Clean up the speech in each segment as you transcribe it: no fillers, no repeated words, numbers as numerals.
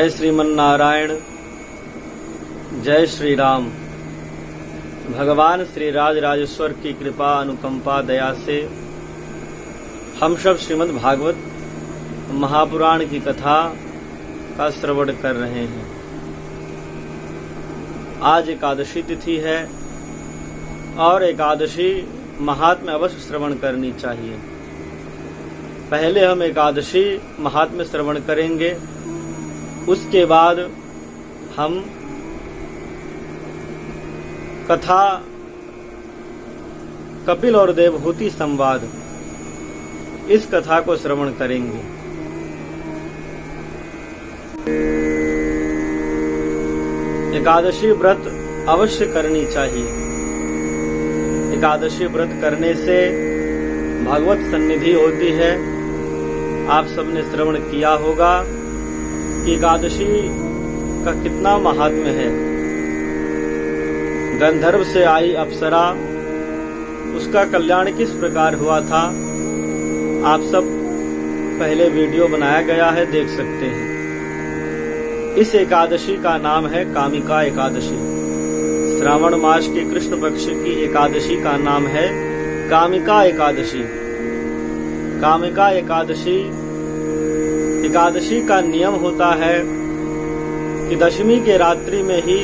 जय श्रीमन नारायण, जय श्री राम। भगवान श्री राज राजेश्वर की कृपा अनुकंपा दया से हम सब श्रीमद् भागवत महापुराण की कथा का श्रवण कर रहे हैं। आज एकादशी तिथि है और एकादशी महात्म्य अवश्य श्रवण करनी चाहिए। पहले हम एकादशी महात्म्य श्रवण करेंगे, उसके बाद हम कथा कपिल और देवहूति संवाद इस कथा को श्रवण करेंगे। एकादशी व्रत अवश्य करनी चाहिए। एकादशी व्रत करने से भगवत सन्निधि होती है। आप सबने श्रवण किया होगा कि एकादशी का कितना महात्म्य है। गंधर्व से आई अप्सरा, उसका कल्याण किस प्रकार हुआ था, आप सब पहले वीडियो बनाया गया है, देख सकते हैं। इस एकादशी का नाम है कामिका एकादशी। श्रावण मास के कृष्ण पक्ष की एकादशी का नाम है कामिका एकादशी। कामिका एकादशी का नियम होता है कि दशमी के रात्रि में ही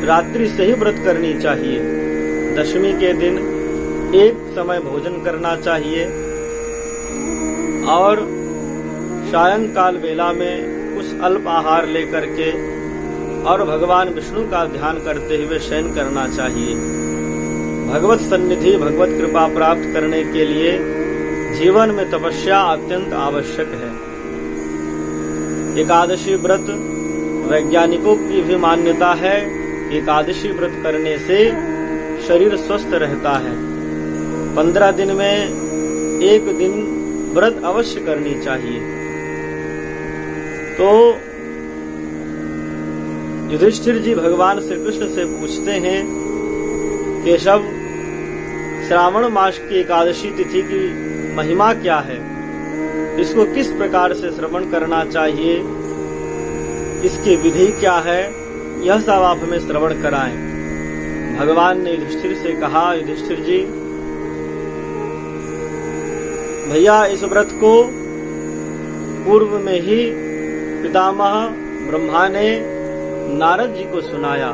रात्रि से ही व्रत करनी चाहिए। दशमी के दिन एक समय भोजन करना चाहिए और सायंकाल वेला में कुछ अल्प आहार लेकर के और भगवान विष्णु का ध्यान करते हुए शयन करना चाहिए। भगवत सन्निधि, भगवत कृपा प्राप्त करने के लिए जीवन में तपस्या अत्यंत आवश्यक है। एकादशी व्रत वैज्ञानिकों की भी मान्यता है कि एकादशी व्रत करने से शरीर स्वस्थ रहता है। 15 दिन में एक दिन व्रत अवश्य करनी चाहिए। तो युधिष्ठिर जी भगवान श्री कृष्ण से पूछते हैं, केशव, श्रावण मास की एकादशी तिथि की महिमा क्या है, इसको किस प्रकार से श्रवण करना चाहिए, इसकी विधि क्या है, यह सब आप हमें श्रवण कराएं। भगवान ने युधिष्ठिर से कहा, युधिष्ठिर जी, भैया इस व्रत को पूर्व में ही पितामह ब्रह्मा ने नारद जी को सुनाया।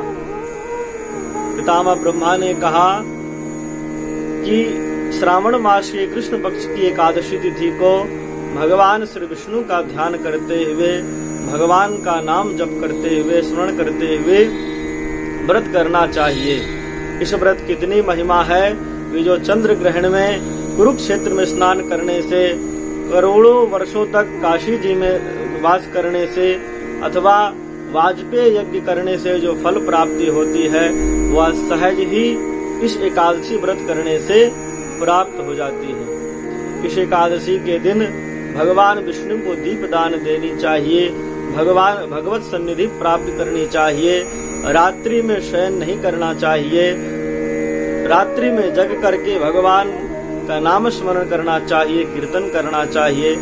पितामह ब्रह्मा ने कहा कि श्रावण मास के कृष्ण पक्ष की एकादशी तिथि को भगवान श्री विष्णु का ध्यान करते हुए, भगवान का नाम जप करते हुए, स्मरण करते हुए व्रत करना चाहिए। इस व्रत की इतनी महिमा है कि जो चंद्र ग्रहण में कुरुक्षेत्र में स्नान करने से, करोड़ों वर्षों तक काशी जी में वास करने से अथवा वाजपेय यज्ञ करने से जो फल प्राप्ति होती है, वह सहज ही इस एकादशी व्रत करने से प्राप्त हो जाती है। इस एकादशी के दिन भगवान विष्णु को दीपदान देनी चाहिए, भगवत सन्निधि प्राप्त करनी चाहिए। रात्रि में शयन नहीं करना चाहिए। रात्रि में जग करके भगवान का नाम स्मरण करना चाहिए, कीर्तन करना चाहिए,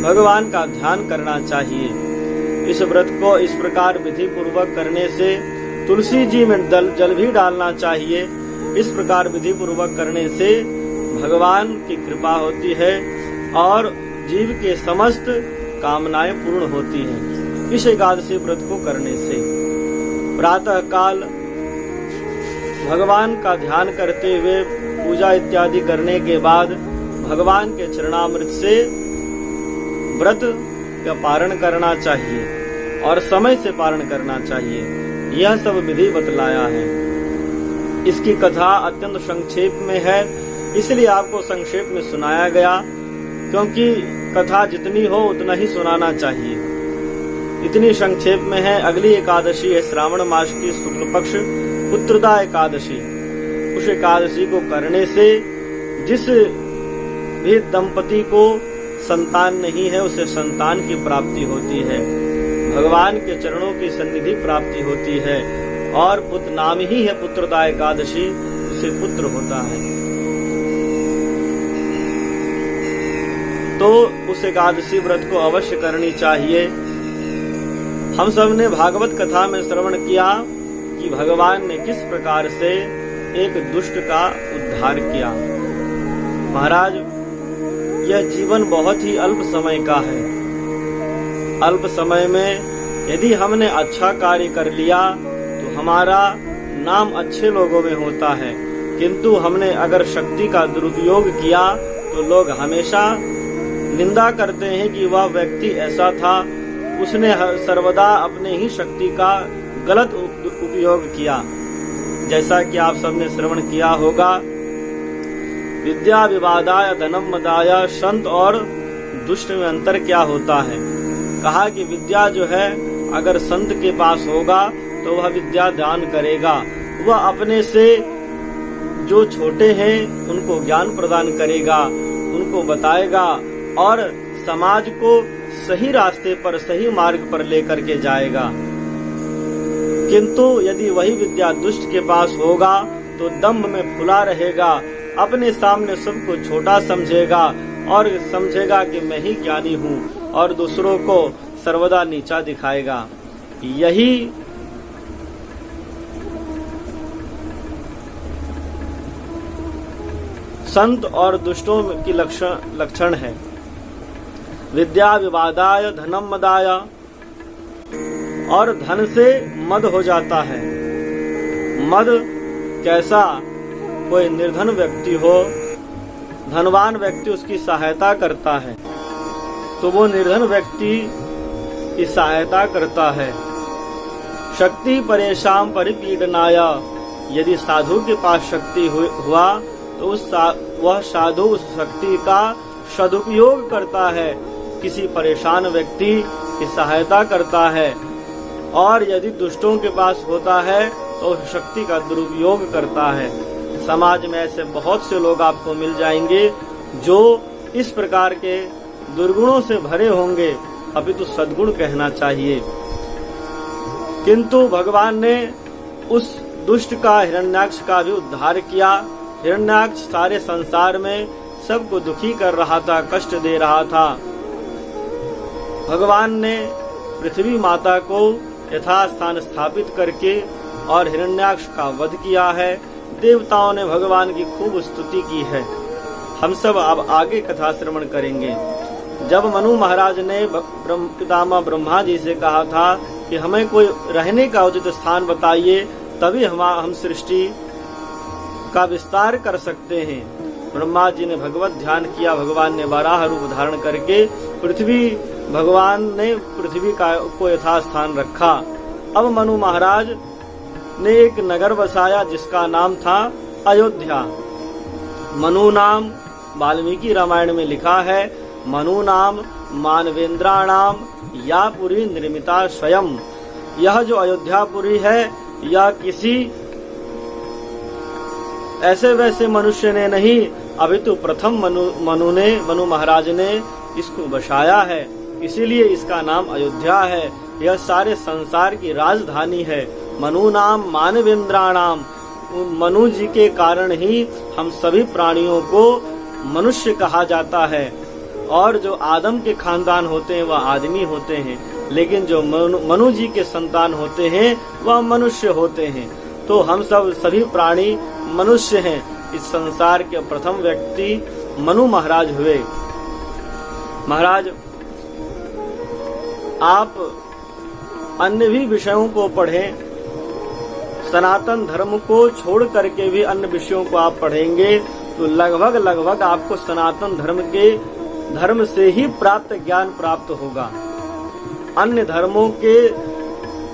भगवान का ध्यान करना चाहिए। इस व्रत को इस प्रकार विधि पूर्वक करने से तुलसी जी में जल भी डालना चाहिए। इस प्रकार विधि पूर्वक करने से भगवान की कृपा होती है और जीव के समस्त कामनाएं पूर्ण होती हैं। इस एकादशी व्रत को करने से प्रातः काल भगवान का ध्यान करते हुए पूजा इत्यादि करने के बाद भगवान के चरणामृत से व्रत का पारण करना चाहिए और समय से पारण करना चाहिए। यह सब विधि बतलाया है। इसकी कथा अत्यंत संक्षेप में है, इसलिए आपको संक्षेप में सुनाया गया, क्योंकि कथा जितनी हो उतना ही सुनाना चाहिए। इतनी संक्षेप में है। अगली एकादशी है श्रावण मास की शुक्ल पक्ष पुत्रदा एकादशी। उस एकादशी को करने से जिस भी दंपति को संतान नहीं है, उसे संतान की प्राप्ति होती है, भगवान के चरणों की सन्निधि प्राप्ति होती है और पुत्र नाम ही है पुत्रदा एकादशी, उसे पुत्र होता है। तो उस एकादशी व्रत को अवश्य करनी चाहिए। हम सब ने भागवत कथा में श्रवण किया कि भगवान ने किस प्रकार से एक दुष्ट का उद्धार किया। महाराज, यह जीवन बहुत ही अल्प समय का है। अल्प समय में यदि हमने अच्छा कार्य कर लिया तो हमारा नाम अच्छे लोगों में होता है, किंतु हमने अगर शक्ति का दुरुपयोग किया तो लोग हमेशा निंदा करते हैं कि वह व्यक्ति ऐसा था, उसने सर्वदा अपने ही शक्ति का गलत उपयोग किया। जैसा कि आप सबने श्रवण किया होगा, विद्या विवादाय धनम मदाय, संत और दुष्ट में अंतर क्या होता है। कहा कि विद्या जो है अगर संत के पास होगा तो वह विद्या दान करेगा, वह अपने से जो छोटे हैं उनको ज्ञान प्रदान करेगा, उनको बताएगा और समाज को सही रास्ते पर, सही मार्ग पर लेकर के जाएगा। किंतु यदि वही विद्या दुष्ट के पास होगा तो दंभ में फुला रहेगा, अपने सामने सबको छोटा समझेगा और समझेगा कि मैं ही ज्ञानी हूँ और दूसरों को सर्वदा नीचा दिखाएगा। यही संत और दुष्टों की लक्षण है। विद्या विवादाय धनम मदाय, और धन से मद हो जाता है। मद कैसा? कोई निर्धन व्यक्ति हो, धनवान व्यक्ति उसकी सहायता करता है तो वो निर्धन व्यक्ति की सहायता करता है। शक्ति परेशान परिपीडनाय, यदि साधु के पास शक्ति हुआ तो वह साधु उस शक्ति का सदुपयोग करता है, किसी परेशान व्यक्ति की सहायता करता है। और यदि दुष्टों के पास होता है तो उस शक्ति का दुरुपयोग करता है। समाज में ऐसे बहुत से लोग आपको मिल जाएंगे जो इस प्रकार के दुर्गुणों से भरे होंगे, अभी तो सद्गुण कहना चाहिए। किंतु भगवान ने उस दुष्ट का, हिरण्याक्ष का भी उद्धार किया। हिरण्याक्ष सारे संसार में सबको दुखी कर रहा था, कष्ट दे रहा था। भगवान ने पृथ्वी माता को यथास्थान स्थापित करके और हिरण्याक्ष का वध किया है। देवताओं ने भगवान की खूब स्तुति की है। हम सब अब आगे कथा श्रवण करेंगे। जब मनु महाराज ने पितामह ब्रह्मा जी से कहा था कि हमें कोई रहने का उचित स्थान बताइए, तभी हम सृष्टि का विस्तार कर सकते हैं। ब्रह्मा जी ने भगवत ध्यान किया। भगवान ने वराह रूप धारण करके भगवान ने पृथ्वी को यथास्थान रखा। अब मनु महाराज ने एक नगर बसाया जिसका नाम था अयोध्या। मनु नाम वाल्मीकि रामायण में लिखा है, मनु नाम मानवेंद्राणाम या पुरी निर्मिता स्वयं। यह जो अयोध्यापुरी है यह किसी ऐसे वैसे मनुष्य ने नहीं, अभी तो प्रथम मनु महाराज ने इसको बसाया है, इसीलिए इसका नाम अयोध्या है। यह सारे संसार की राजधानी है। मनु नाम मानवेंद्राणाम, मनु जी के कारण ही हम सभी प्राणियों को मनुष्य कहा जाता है। और जो आदम के खानदान होते हैं वह आदमी होते हैं, लेकिन जो मनु जी के संतान होते हैं वह मनुष्य होते हैं। तो हम सब सभी प्राणी मनुष्य हैं। इस संसार के प्रथम व्यक्ति मनु महाराज हुए। महाराज, आप अन्य भी विषयों को पढ़ें, सनातन धर्म को छोड़ करके भी अन्य विषयों को आप पढ़ेंगे तो लगभग आपको सनातन धर्म से ही प्राप्त ज्ञान प्राप्त होगा। अन्य धर्मों के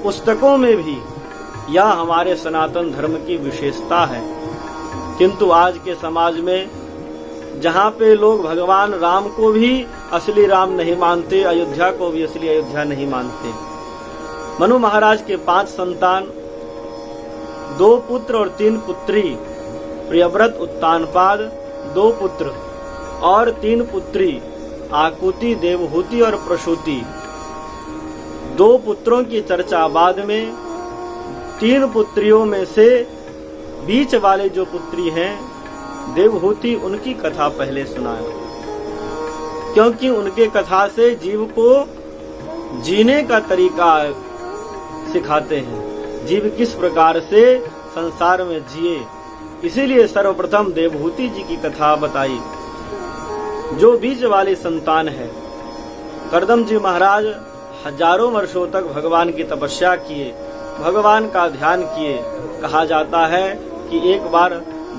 पुस्तकों में भी यह हमारे सनातन धर्म की विशेषता है। किंतु आज के समाज में जहाँ पे लोग भगवान राम को भी असली राम नहीं मानते, अयोध्या को भी असली अयोध्या नहीं मानते। मनु महाराज के 5 संतान, 2 पुत्र और 3 पुत्री, प्रियव्रत, उत्तानपाद, 2 पुत्र और 3 पुत्री, आकुति, देवहूति और प्रसूति। 2 पुत्रों की चर्चा बाद में। 3 पुत्रियों में से बीच वाले जो पुत्री हैं देवहूति, उनकी कथा पहले सुनाया। क्योंकि उनके कथा से जीव को जीने का तरीका सिखाते हैं, जीव किस प्रकार से संसार में जिए। इसीलिए सर्वप्रथम देवहूति जी की कथा बताई। जो बीज वाली संतान है, करदम जी महाराज हजारों वर्षों तक भगवान की तपस्या किए, भगवान का ध्यान किए। कहा जाता है कि एक बार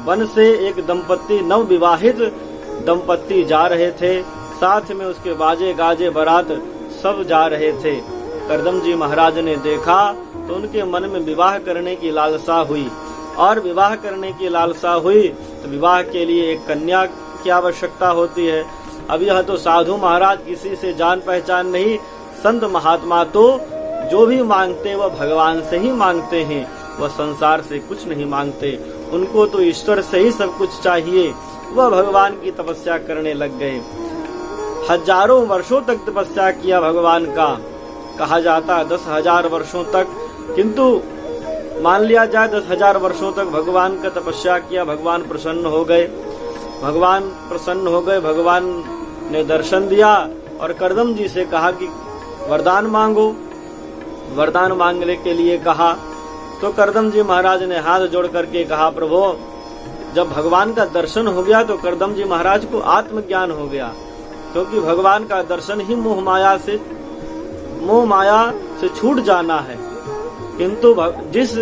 वन से एक दंपत्ति, नव विवाहित दंपत्ति जा रहे थे, साथ में उसके बाजे गाजे बारात सब जा रहे थे। करदम जी महाराज ने देखा तो उनके मन में विवाह करने की लालसा हुई, और विवाह करने की लालसा हुई तो विवाह के लिए एक कन्या की आवश्यकता होती है। अब यह तो साधु महाराज किसी से जान पहचान नहीं, संत महात्मा तो जो भी मांगते वह भगवान से ही मांगते हैं, वह संसार से कुछ नहीं मांगते। उनको तो ईश्वर से ही सब कुछ चाहिए। वह भगवान की तपस्या करने लग गए। हजारों वर्षों तक तपस्या किया भगवान का, कहा जाता है 10,000 वर्षों तक, किंतु मान लिया जाए 10,000 वर्षों तक भगवान का तपस्या किया। भगवान प्रसन्न हो गए, भगवान प्रसन्न हो गए। भगवान ने दर्शन दिया और करदम जी से कहा कि वरदान मांगो। वरदान मांगने के लिए कहा तो करदम जी महाराज ने हाथ जोड़ करके कहा, प्रभु, जब भगवान का दर्शन हो गया तो करदम जी महाराज को आत्मज्ञान हो गया, क्योंकि भगवान का दर्शन ही मोह माया से छूट जाना है। किंतु जिस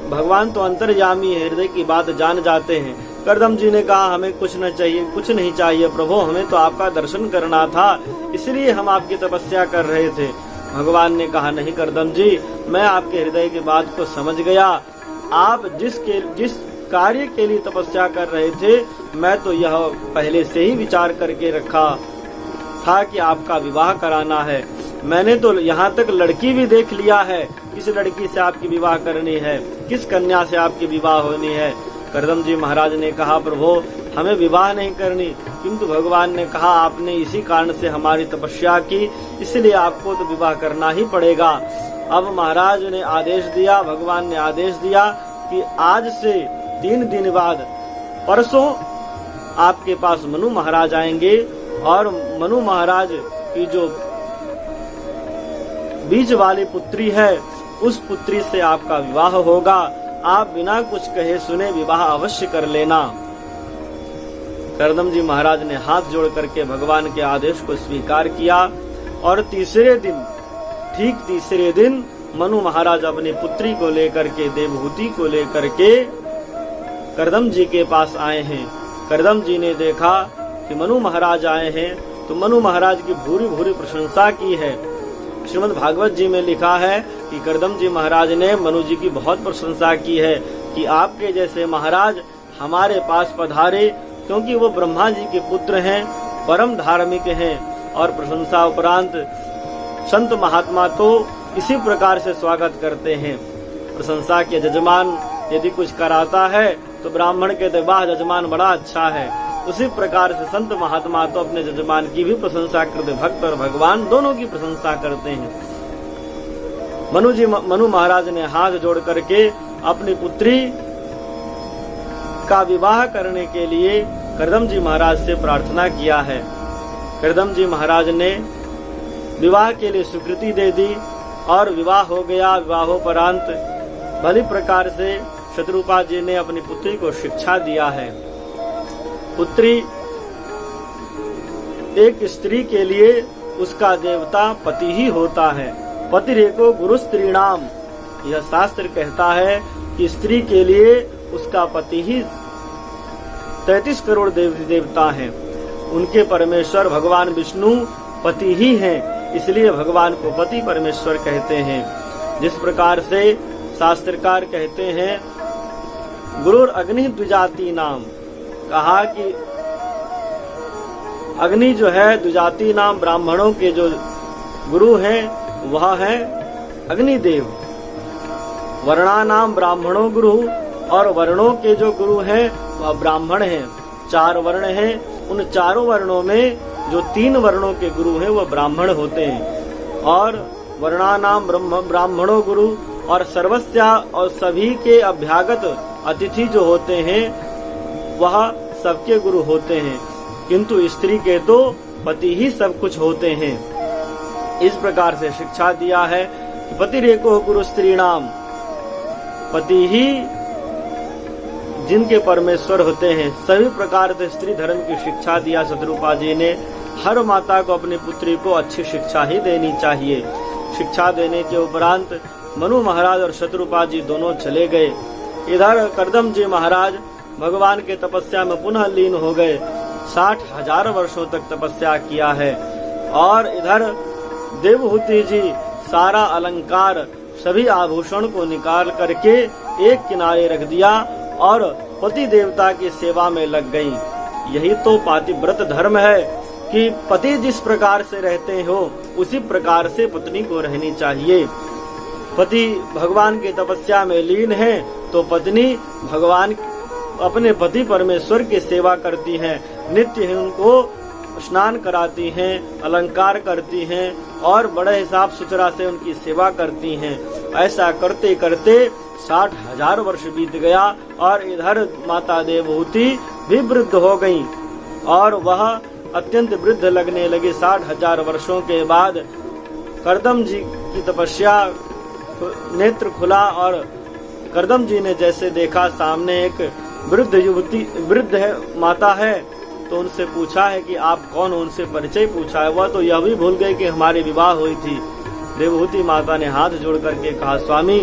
भगवान तो अंतर्यामी है, हृदय की बात जान जाते हैं। करदम जी ने कहा, हमें कुछ न चाहिए, कुछ नहीं चाहिए प्रभु, हमें तो आपका दर्शन करना था, इसलिए हम आपकी तपस्या कर रहे थे। भगवान ने कहा, नहीं करदम जी, मैं आपके हृदय की बात को समझ गया। आप जिस कार्य के लिए तपस्या कर रहे थे, मैं तो यह पहले से ही विचार करके रखा था कि आपका विवाह कराना है। मैंने तो यहाँ तक लड़की भी देख लिया है, किस लड़की से आपकी विवाह करनी है, किस कन्या से आपकी विवाह होनी है। करदम जी महाराज ने कहा, प्रभु, हमें विवाह नहीं करनी, किंतु भगवान ने कहा आपने इसी कारण से हमारी तपस्या की, इसलिए आपको तो विवाह करना ही पड़ेगा। अब महाराज ने आदेश दिया, भगवान ने आदेश दिया कि आज से 3 दिन बाद, परसों आपके पास मनु महाराज आएंगे, और मनु महाराज की जो बीज वाली पुत्री है, उस पुत्री से आपका विवाह होगा। आप बिना कुछ कहे सुने विवाह अवश्य कर लेना। करदम जी महाराज ने हाथ जोड़ करके भगवान के आदेश को स्वीकार किया, और ठीक तीसरे दिन मनु महाराज अपनी पुत्री को लेकर के, देवहूति को लेकर के करदम जी के पास आए हैं। करदम जी ने देखा कि मनु महाराज आए हैं, तो मनु महाराज की भूरी भूरी प्रशंसा की है। श्रीमद् भागवत जी में लिखा है कि करदम जी महाराज ने मनु जी की बहुत प्रशंसा की है कि आपके जैसे महाराज हमारे पास पधारे, क्योंकि वो ब्रह्मा जी के पुत्र हैं, परम धार्मिक हैं। और प्रशंसा उपरांत संत महात्मा तो इसी प्रकार से स्वागत करते हैं। प्रशंसा के जजमान यदि कुछ कराता है तो ब्राह्मण कहते, वाह जजमान बड़ा अच्छा है। उसी प्रकार से संत महात्मा तो अपने जजमान की भी प्रशंसा करते, भक्त और भगवान दोनों की प्रशंसा करते हैं। मनु महाराज ने हाथ जोड़ करके अपनी पुत्री का विवाह करने के लिए करदम जी महाराज से प्रार्थना किया है। करदम जी महाराज ने विवाह के लिए स्वीकृति दे दी और विवाह हो गया। विवाहोपरांत भली प्रकार से शत्रुपा जी ने अपनी पुत्री को शिक्षा दिया है। पुत्री एक स्त्री के लिए उसका देवता पति ही होता है। पति रेको गुरु स्त्री नाम, यह शास्त्र कहता है कि स्त्री के लिए उसका पति ही 33 करोड़ देवी देवता हैं। उनके परमेश्वर भगवान विष्णु पति ही हैं, इसलिए भगवान को पति परमेश्वर कहते हैं। जिस प्रकार से शास्त्रकार कहते हैं, गुरुर अग्नि द्विजाति नाम, कहा कि अग्नि जो है द्विजाति नाम, ब्राह्मणों के जो गुरु हैं वह है अग्निदेव। वर्णा नाम ब्राह्मणों गुरु, और वर्णों के जो गुरु हैं वह ब्राह्मण हैं। 4 वर्ण हैं, उन चारों वर्णों में जो 3 वर्णों के गुरु हैं वह ब्राह्मण होते हैं। और वर्णा नाम ब्राह्मणों गुरु, और सर्वस्या और सभी के अभ्यागत अतिथि जो होते हैं वह सबके गुरु होते हैं। किंतु स्त्री के तो पति ही सब कुछ होते हैं। इस प्रकार से शिक्षा दिया है कि पतिरेको गुरु स्त्रीणाम, पति ही जिनके परमेश्वर होते हैं। सभी प्रकार से स्त्री धर्म की शिक्षा दिया शतरूपा जी ने। हर माता को अपनी पुत्री को अच्छी शिक्षा ही देनी चाहिए। शिक्षा देने के उपरांत मनु महाराज और शतरूपा जी दोनों चले गए। इधर करदम जी महाराज भगवान के तपस्या में पुनः लीन हो गए। 60,000 वर्षों तक तपस्या किया है। और इधर देवहूति जी सारा अलंकार, सभी आभूषण को निकाल करके एक किनारे रख दिया और पति देवता की सेवा में लग गईं। यही तो पातिव्रत धर्म है कि पति जिस प्रकार से रहते हो उसी प्रकार से पत्नी को रहनी चाहिए। पति भगवान की तपस्या में लीन है तो पत्नी भगवान अपने पति परमेश्वर की सेवा करती हैं। नित्य ही उनको स्नान कराती हैं, अलंकार करती हैं और बड़े हिसाब सुथरा से उनकी सेवा करती हैं। ऐसा करते करते 60,000 वर्ष बीत गया और इधर माता देवहूति भी वृद्ध हो गईं और वह अत्यंत वृद्ध लगने लगी। 60,000 वर्षों के बाद करदम जी की तपस्या नेत्र खुला और करदम जी ने जैसे देखा सामने एक वृद्ध माता है तो उनसे पूछा है कि आप कौन, उनसे परिचय पूछा है। वह तो यह भी भूल गए कि हमारी विवाह हुई थी। देवहूति माता ने हाथ जोड़ करके कहा, स्वामी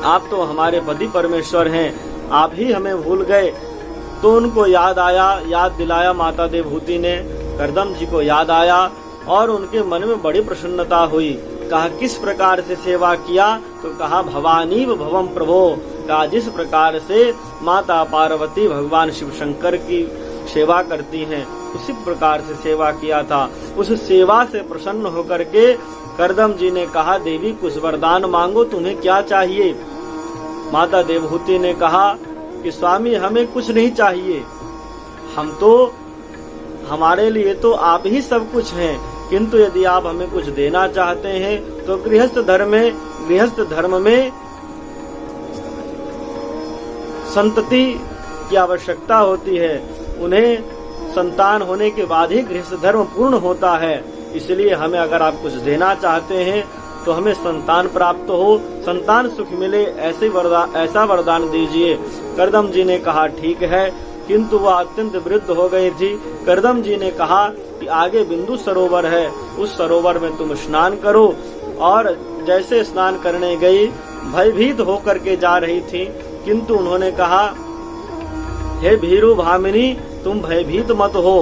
आप तो हमारे पति परमेश्वर हैं, आप ही हमें भूल गए। तो उनको याद आया, याद दिलाया माता देवहूति ने। करदम जी को याद आया और उनके मन में बड़ी प्रसन्नता हुई। कहा किस प्रकार से सेवा किया? तो कहा भवानी व भवम प्रभो। कहा जिस प्रकार से माता पार्वती भगवान शिव शंकर की सेवा करती हैं उसी प्रकार से सेवा किया था। उस सेवा से प्रसन्न होकर के करदम जी ने कहा, देवी कुछ वरदान मांगो, तुम्हें क्या चाहिए? माता देवहूति ने कहा कि स्वामी हमें कुछ नहीं चाहिए, हमारे लिए तो आप ही सब कुछ हैं, किंतु यदि आप हमें कुछ देना चाहते हैं तो गृहस्थ धर्म में संतति की आवश्यकता होती है। उन्हें संतान होने के बाद ही गृहस्थ धर्म पूर्ण होता है। इसलिए हमें अगर आप कुछ देना चाहते हैं तो हमें संतान प्राप्त हो, संतान सुख मिले, ऐसा वरदान दीजिए। करदम जी ने कहा ठीक है, किंतु वह अत्यंत वृद्ध हो गई थी। करदम जी ने कहा कि आगे बिंदु सरोवर है, उस सरोवर में तुम स्नान करो। और जैसे स्नान करने गई, भयभीत होकर के जा रही थी, किंतु उन्होंने कहा हे भीरु भामिनी तुम भयभीत मत हो।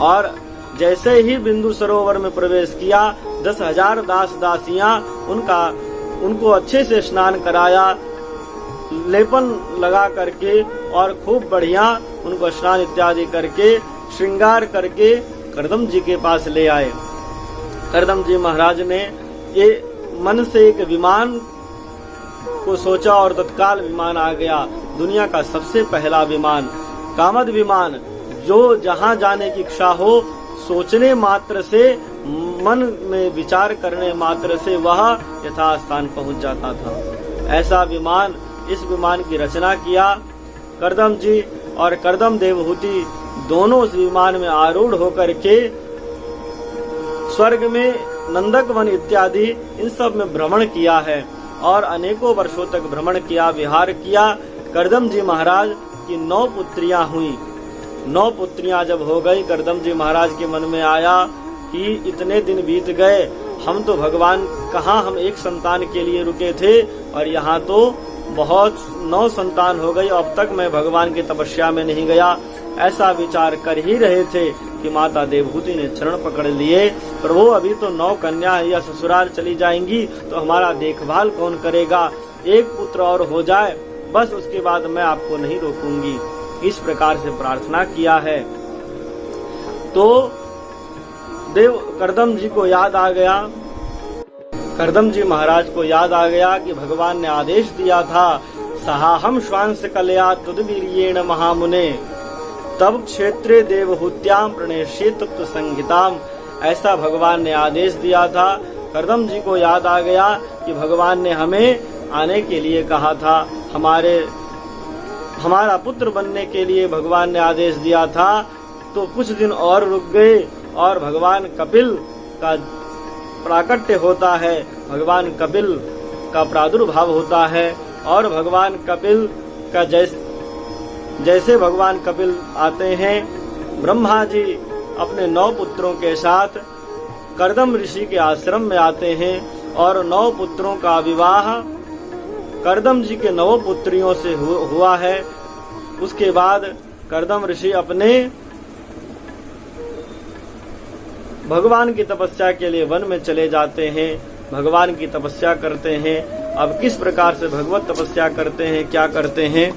और जैसे ही बिंदु सरोवर में प्रवेश किया, 10,000 दास दासियां उनको अच्छे से स्नान कराया, लेपन लगा करके और खूब बढ़िया उनको स्नान इत्यादि करके श्रृंगार करके करदम जी के पास ले आए। करदम जी महाराज ने ये मन से एक विमान को सोचा और तत्काल विमान आ गया। दुनिया का सबसे पहला विमान, कामद विमान, जो जहां जाने की इच्छा हो, सोचने मात्र से, मन में विचार करने मात्र से वह यथास्थान पहुंच जाता था। ऐसा विमान, इस विमान की रचना किया करदम जी और करदम देवहूति दोनों उस विमान में आरूढ़ होकर के स्वर्ग में नंदक वन इत्यादि इन सब में भ्रमण किया है और अनेकों वर्षों तक भ्रमण किया, विहार किया। करदम जी महाराज की 9 पुत्रियां हुई। 9 पुत्रियां जब हो गई, करदम जी महाराज के मन में आया कि इतने दिन बीत गए, हम तो भगवान कहाँ, हम एक संतान के लिए रुके थे और यहाँ तो बहुत 9 संतान हो गई। अब तक मैं भगवान की तपस्या में नहीं गया। ऐसा विचार कर ही रहे थे कि माता देवहूति ने चरण पकड़ लिए, प्रभु अभी तो 9 कन्या या ससुराल चली जाएंगी तो हमारा देखभाल कौन करेगा? एक पुत्र और हो जाए बस, उसके बाद मैं आपको नहीं रोकूंगी। इस प्रकार से प्रार्थना किया है। तो करदम जी को याद आ गया, करदम जी महाराज को याद आ गया कि भगवान ने आदेश दिया था, सहाहम श्वांस कलया तुदवीर्येण महामुने तब क्षेत्रे देवहूत्याम प्रणेष्ये तत्व संहिताम। ऐसा भगवान ने आदेश दिया था। करदम जी को याद आ गया कि भगवान ने हमें आने के लिए कहा था, हमारा पुत्र बनने के लिए भगवान ने आदेश दिया था। तो कुछ दिन और रुक गए और भगवान कपिल का प्राकट्य होता है, भगवान कपिल का प्रादुर्भाव होता है। और भगवान कपिल का जैसे भगवान कपिल आते हैं, ब्रह्मा जी अपने 9 पुत्रों के साथ कर्दम ऋषि के आश्रम में आते हैं और 9 पुत्रों का विवाह कर्दम जी के 9 पुत्रियों से हुआ है। उसके बाद कर्दम ऋषि अपने भगवान की तपस्या के लिए वन में चले जाते हैं, भगवान की तपस्या करते हैं। अब किस प्रकार से भगवत तपस्या करते हैं, क्या करते हैं,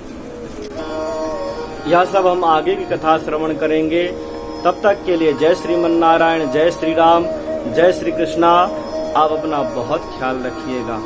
यह सब हम आगे की कथा श्रवण करेंगे। तब तक के लिए जय श्रीमन नारायण, जय श्री राम, जय श्री कृष्णा। आप अपना बहुत ख्याल रखिएगा।